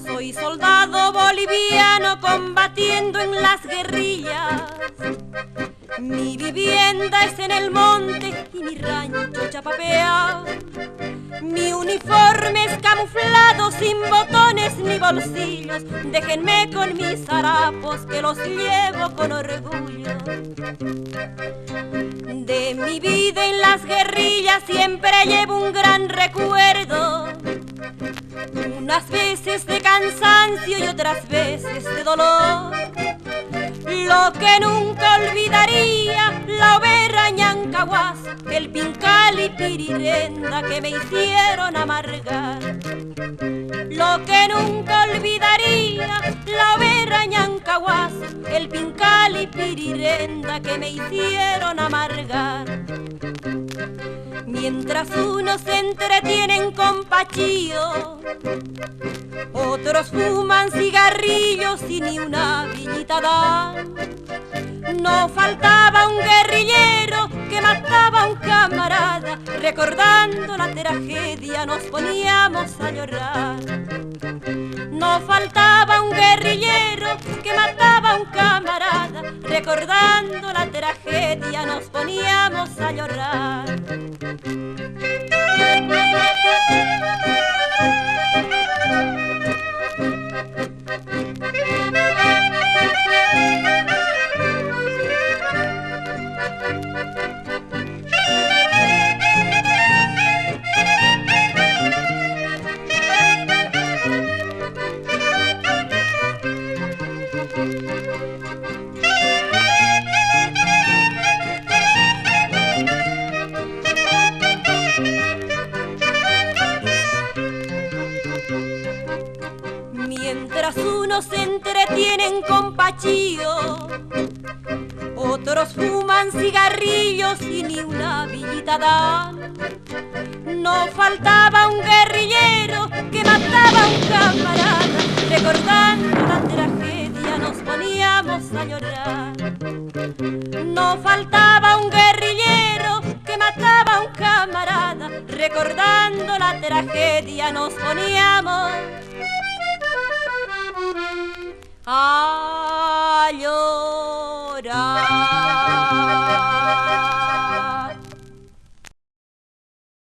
Soy soldado boliviano combatiendo en las guerrillas. Mi vivienda es en el monte y mi rancho chapapea. Mi uniforme es camuflado sin botones ni bolsillos. Déjenme con mis harapos que los llevo con orgullo. De mi vida en las guerrillas siempre llevo un gran recuerdo. Unas veces de cansancio y otras veces de dolor. Lo que nunca olvidaría, la oberra ñancahuasa, el pincal y pirirenda que me hicieron amargar. Lo que nunca olvidaría, la oberra ñancahuasa, el pincal y pirirenda que me hicieron amargar. Mientras unos se entretienen con pachío, otros fuman cigarrillos y ni una villita dan. No faltaba un guerrillero que mataba a un camarada. Recordando la tragedia nos poníamos a llorar. No faltaba un guerrillero que mataba a un camarada. Recordando la tragedia nos poníamos a llorar. Mientras unos se entretienen con pachío, otros fuman cigarrillos y ni una villita dan. No faltaba un guerrillero que mataba a un camarada. Recordando la tragedia nos poníamos a llorar. No faltaba un guerrillero que mataba a un camarada. Recordando la tragedia nos poníamos a llorar.